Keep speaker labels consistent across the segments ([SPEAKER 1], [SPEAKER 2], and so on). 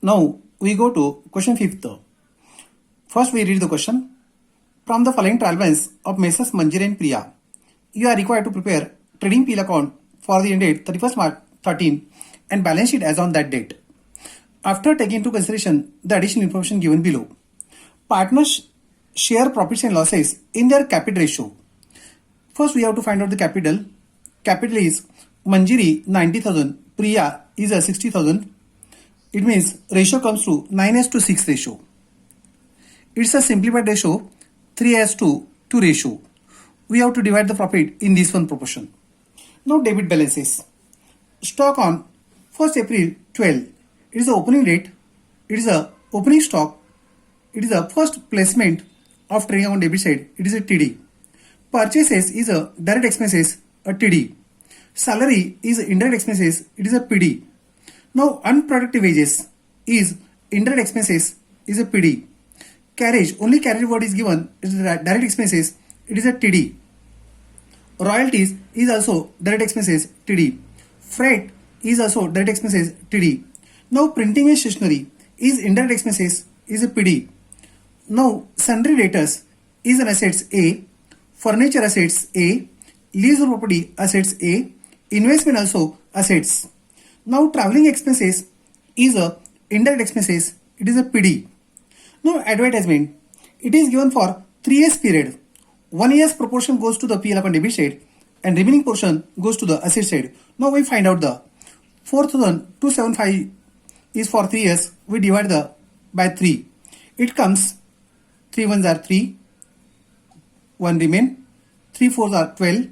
[SPEAKER 1] Now we go to question 5th. First we read the question. From the following trial balance of Messrs. Manjari and Priya, you are required to prepare trading PL account for the end date 31st March 13 and balance sheet as on that date. After taking into consideration the additional information given below, partners share profits and losses in their capital ratio. First we have to find out the capital. Capital is Manjari 90,000, Priya is a 60,000. It means ratio comes to 9:6 ratio. It's a simplified ratio 3:2 ratio. We have to divide the profit in this one proportion. Now debit balances. Stock on 1st April 12. It is the opening date. It is a opening stock. It is a first placement of trading account debit side. It is a TD. Purchases is a direct expenses, a TD. Salary is indirect expenses. It is a PD. Now unproductive wages is indirect expenses, is a PD. Carriage, only carriage what is given is direct expenses, it is a TD. Royalties is also direct expenses, TD. Freight is also direct expenses, TD. Now printing and stationery is indirect expenses, is a PD. Now sundry debtors is an assets A, furniture assets A, lease property assets A, investment also assets. Now traveling expenses is a indirect expenses, it is a PD. Now advertisement, it is given for 3 years period. 1 year's proportion goes to the PL account debit side and remaining portion goes to the asset side. Now we find out the 4,275 is for 3 years. We divide the by 3. It comes 3 ones are 3, 1 remain, 3 fours are 12,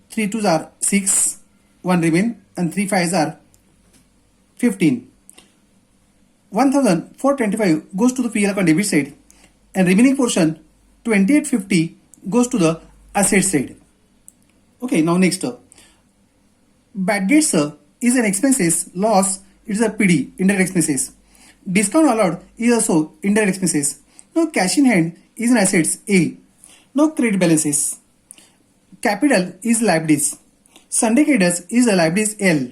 [SPEAKER 1] 3 twos are 6, 1 remain, and 3 fives are 15. 1,425 goes to the PL account debit side and remaining portion 2850 goes to the asset side. Okay, now next. Bad debts is an expenses, loss it is a PD, indirect expenses. Discount allowed is also indirect expenses. Now cash in hand is an assets A. Now credit balances. Capital is liabilities. Sunday creditors is a liabilities L.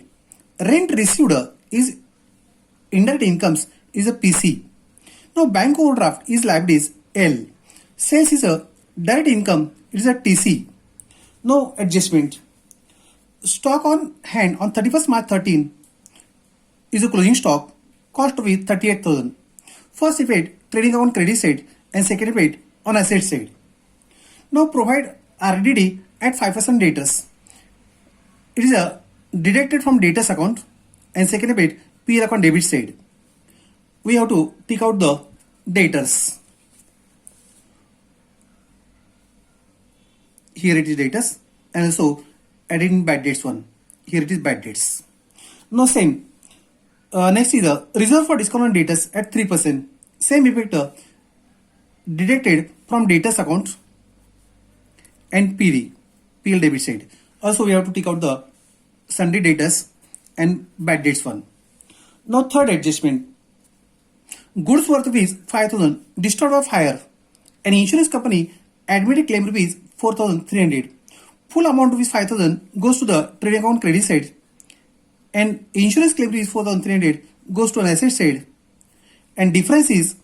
[SPEAKER 1] Rent received is indirect incomes is a PC. Now bank overdraft is liabilities L. Sales is a direct income, it is a TC. Now adjustment. Stock on hand on 31st March 13 is a closing stock, cost with 38,000. First effect trading account credit side and second effect on asset side. Now provide RDD at 5% debtors. It is a deducted from debtors account and second effect PL account debit side. We have to pick out the debtors. Here it is debtors and also added in bad debts one. Here it is bad debts. Now same. Next is the reserve for discount on debtors at 3%. Same effect deducted from debtors account and PD, PL debit side. Also we have to take out the sundry debtors and bad debts one. Now third adjustment. Goods worth rupees 5,000 discharge of hire. An insurance company admitted claim rupees 4,300. Full amount rupees 5,000 goes to the trading account credit side and insurance claim rupees 4,300 goes to an asset side and difference is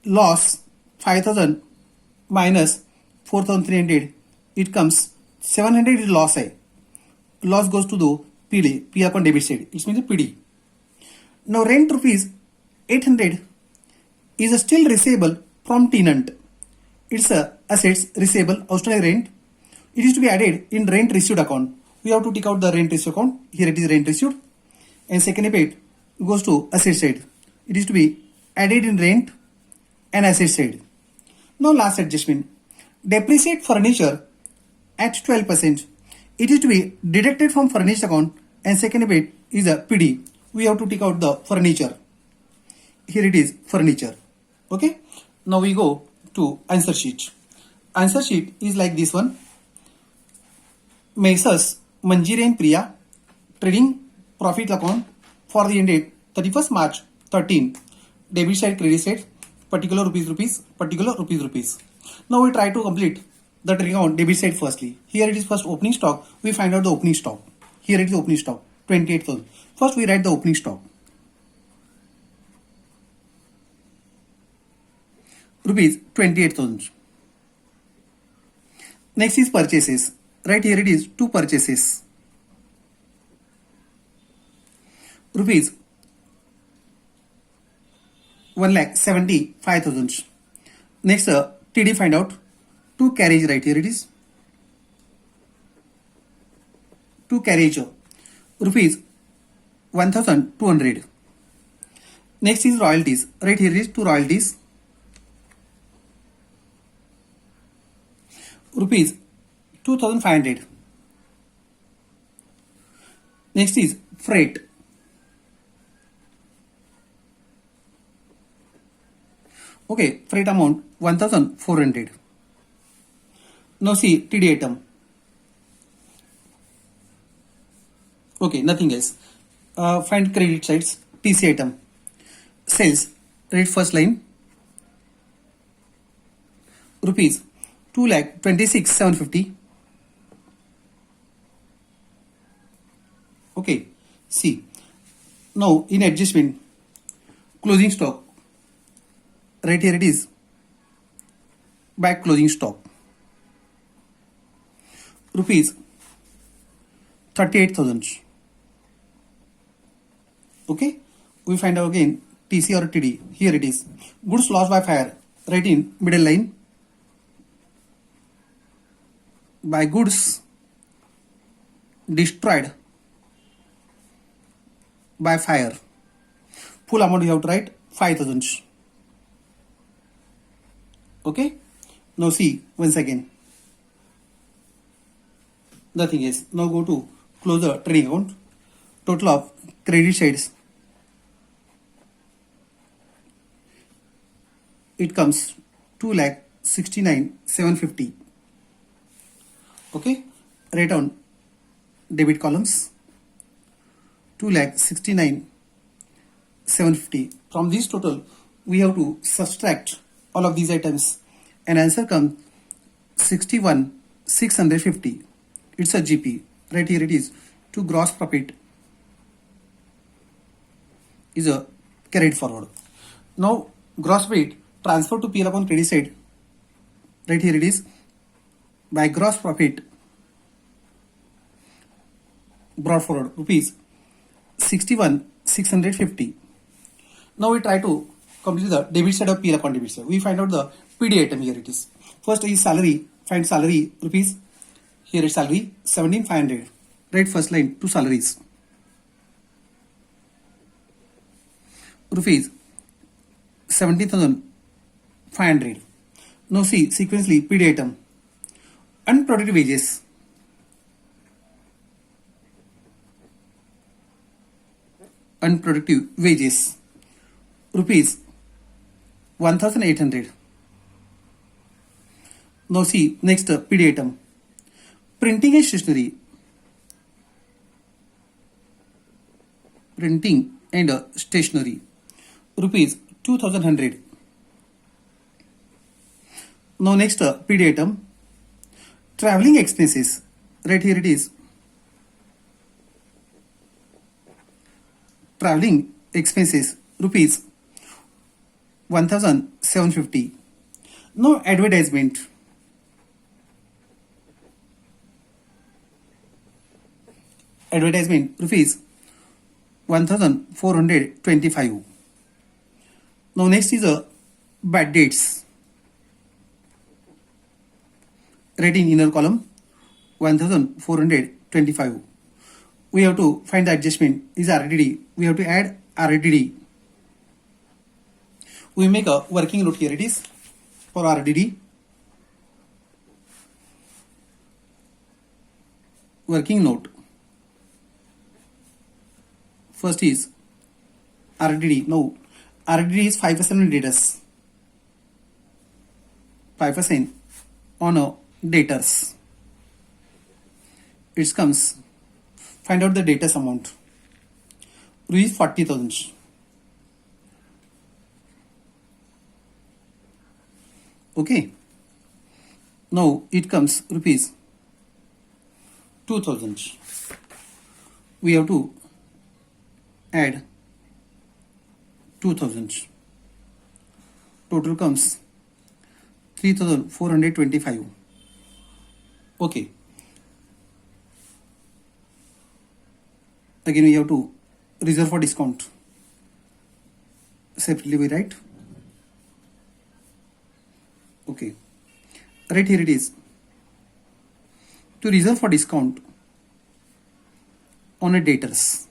[SPEAKER 1] loss 5,000 minus 4,300. It comes 700 is loss. Loss goes to the PD, P account debit side. It means the PD. Now rent rupees 800 is still receivable from tenant. It's a assets receivable outstanding rent. It is to be added in rent received account. We have to take out the rent received account. Here it is rent received and second effect goes to asset side. It is to be added in rent and asset side. Now last adjustment. Depreciate furniture at 12%. It is to be deducted from furnished account and second effect is a PD. We have to take out the furniture. Here it is furniture. Okay. Now we go to answer sheet. Answer sheet is like this one. Messrs. Manjari and Priya trading profit account for the end date 31st March 13. Debit side, credit side, particular rupees, particular rupees. Now we try to complete the trading account debit side firstly. Here it is first opening stock. We find out the opening stock. Here it is opening stock 28,000. First we write the opening stock. rupees 28,000. Next is purchases. Right here it is two purchases. Rupees 1,75,000. Next, TD find out. Two carriage, right here it is. Two carriage, rupees 1,200. Next is royalties. Right here is two royalties. Rupees 2,500. Next is freight. Okay, freight amount 1,400. Now see TD item. Okay, nothing else. Find credit sides. TC item. Sales. Read first line. Rupees 2,26,750. Okay, see. Now in adjustment, closing stock. Right here it is. Back closing stock. Rupees 38,000. Okay, we find out again TC or TD. Here it is. Goods lost by fire. Right in middle line. By goods destroyed by fire. Full amount you have to write 5,000. Okay. Now see once again. Nothing else. Now go to close the trading account. Total of credit sides. It comes 2,69,750. Okay. Write down debit columns. 2,69,750. From this total, we have to subtract all of these items, and answer comes 61,650. It's a GP. Right here it is. To gross profit is a carried forward. Now gross profit transfer to PL upon credit side. Right here it is. By gross profit brought forward rupees 61,650. Now we try to complete the debit side of PL upon debit side. We find out the PD item. Here it is. First is salary. Find salary rupees. Here is salary 17,500. Write first line to salaries. Rupees 17,500. Now see sequentially PD item. Unproductive wages. Unproductive wages. Rupees 1,800. Now see next PD item. Printing and stationery. Printing and stationery. Rupees 2,100. Now next PD item. Traveling expenses. Right here it is. Traveling expenses. Rupees 1,750. Now advertisement. Advertisement rupees 1,425. Now next is a bad dates. Right in inner column 1,425. We have to find the adjustment is RDD. We have to add RDD. We make a working note. Here it is for RDD. Working note. First is RDD. Now RDD is 5% on debtors. 5% on debtors. It comes. Find out the debtors amount. Rupees 40,000. Okay. Now it comes rupees 2,000. We have to add 2,000. Total comes 3,425. Okay. Again, we have to reserve for discount. Separately we write. Okay. Right here it is. To reserve for discount on a debtors,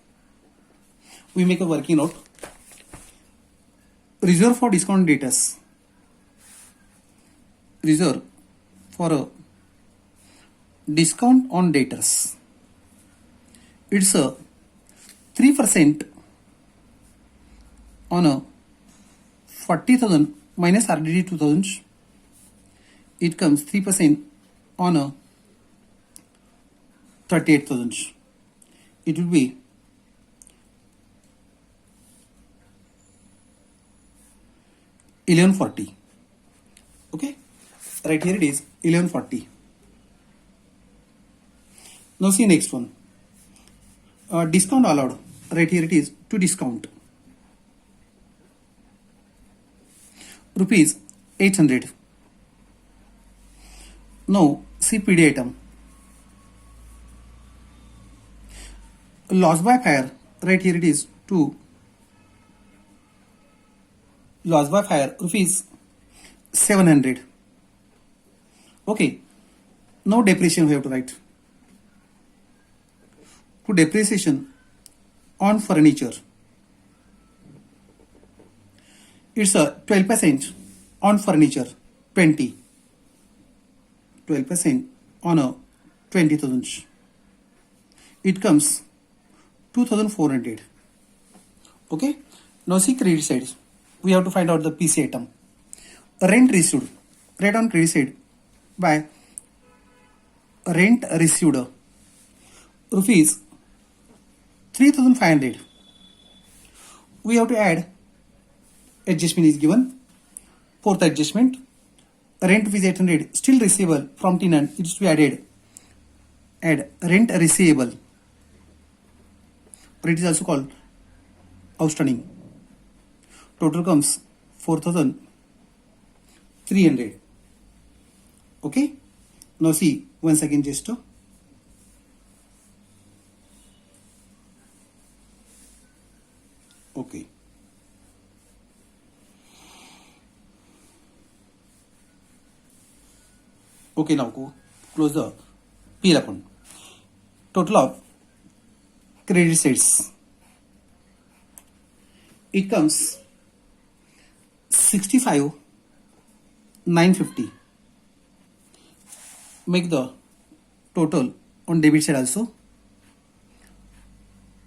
[SPEAKER 1] we make a working note. Reserve for discount debtors. Reserve for a discount on debtors. It's a 3% on a 40,000 minus RDD 2000. It comes 3% on a 38,000. It will be 1140. Okay, right here it is 1140. Now see next one. Discount allowed. Right here it is to discount. Rupees 800. Now see PD item. Loss by fire. Right here it is to loss by fire rupees 700. Okay. Now depreciation we have to write. To depreciation on furniture. It's a 12% on furniture. 20. 12% on a 20,000. It comes 2,400. Okay. Now see credit side. We have to find out the PC item. Rent received. Write on credit side by rent received. Rupees 3,500. We have to add adjustment is given. Fourth adjustment. Rent rupees 800 still receivable from tenant. It is to be added. Add rent receivable. Or it is also called outstanding. Total comes 4,300. Okay. Now see once again just to. Okay. Okay, now go close the PL account. Total of credit sales. It comes 65,950. Make the total on debit side also.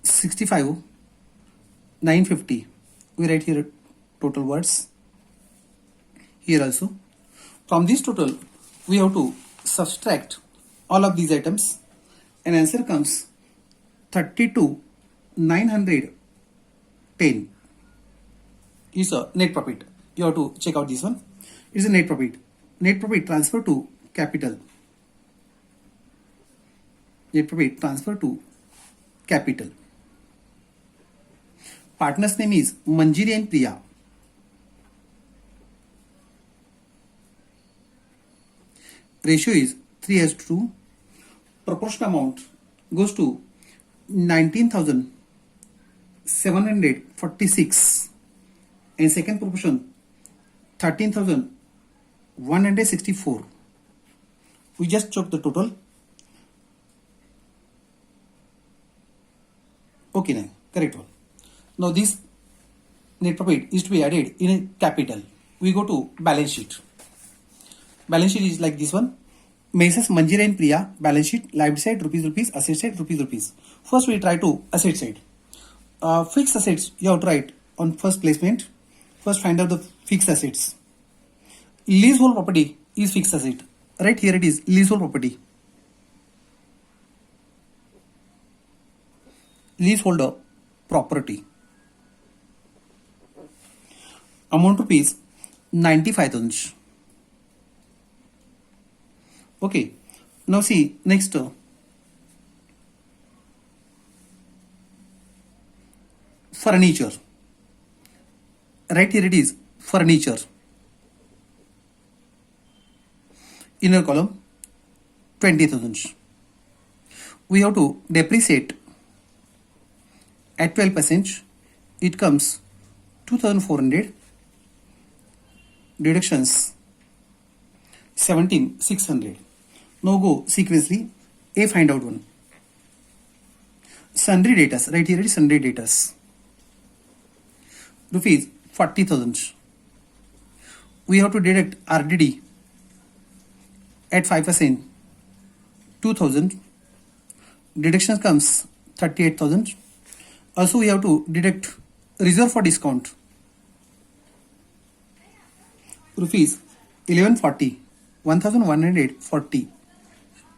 [SPEAKER 1] 65,950. We write here total words. Here also. From this total, we have to subtract all of these items and answer comes 32,910 is a net profit. You have to check out this one. It is a net profit. Net profit transfer to capital. Net profit transfer to capital. Partner's name is Manjiri and Priya. Ratio is 3:2. Proportion amount goes to 19,746 and second proportion 13,164. We just check the total. Okay, now correct one. Now this net profit is to be added in a capital. We go to balance sheet. Balance sheet is like this one. Messrs Manjiri and Priya, balance sheet, liability side, rupees, asset side, rupees. First we try to asset side. Fixed assets you have to write on first placement. First find out the fixed assets. Leasehold property is fixed asset. Right here it is leasehold property. Leaseholder property. Amount rupees 95,000. Okay. Now see next. Furniture. Right here it is furniture. inner column 20,000. We have to depreciate at 12%. It comes 2,400. Deductions 17,600. Now go sequentially. A, find out one. Sundry debtors. Right here it is sundry debtors. Rupees 40,000. We have to deduct RDD at 5%. 2,000. Deduction comes 38,000. Also we have to deduct reserve for discount. Rupees 1140. 1,140.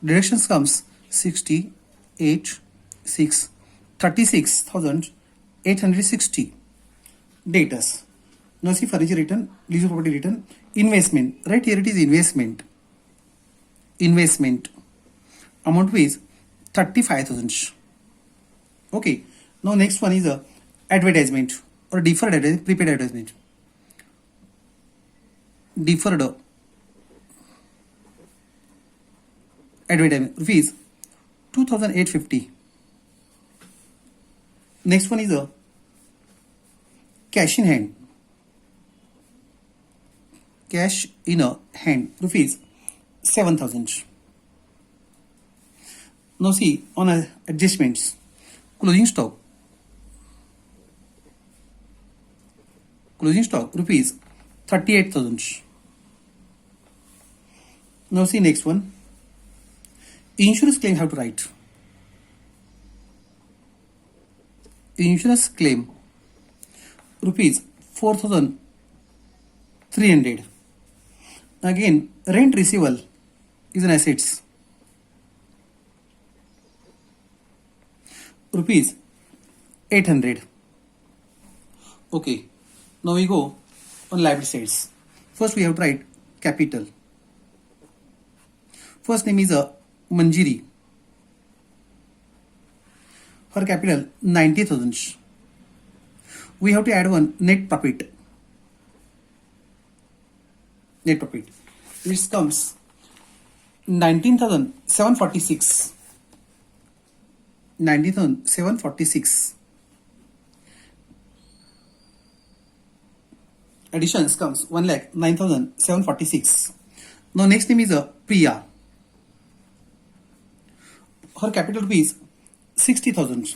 [SPEAKER 1] Deductions comes 68, 6, 36,860. Debtors. Now see furniture return, lease of property return, investment. Right here it is investment. Investment. Amount is 35,000. Okay. Now next one is a advertisement or deferred advertisement, prepaid advertisement. Deferred advertisement rupees 2,850. Next one is a cash in hand. Cash in a hand rupees 7,000. Now see on adjustments. Closing stock. Closing stock rupees 38,000. Now see next one. Insurance claim have to write. Insurance claim rupees 4,300. Again, rent receivable is an assets. Rupees 800. Okay. Now we go on liability sides. First we have to write capital. First name is a Manjiri. Her capital 90,000. We have to add one net profit. Net profit. It comes 19,746. 19,746. Additions comes 1,09,746. Now next name is a Priya. Her capital rupees 60,000.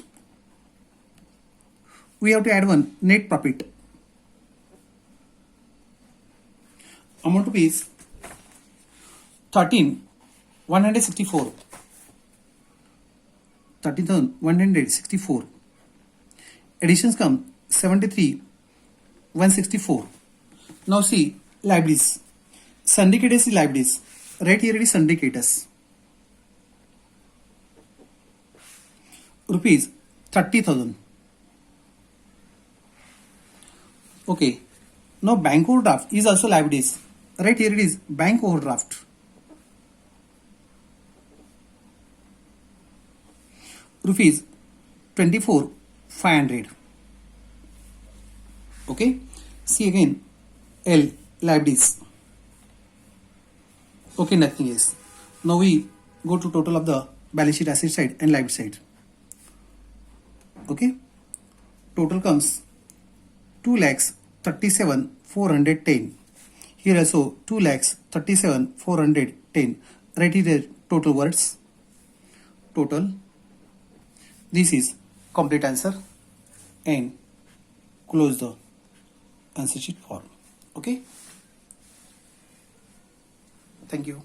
[SPEAKER 1] We have to add one net profit. Amount rupees 13,164. 13,164. Additions come 73,164. Now see liabilities. Syndicators is liabilities. Right here it is syndicators. Rupees 30,000. Okay. Now bank overdraft is also liabilities. Right here it is bank overdraft. Rupees 24,500. Okay. See again L liabilities. Okay, nothing else. Now we go to total of the balance sheet asset side and liability side. Okay. Total comes 2,37,410. Here also 2,37,410. Write it the total words. Total. This is complete answer and close the answer sheet form. Okay. Thank you.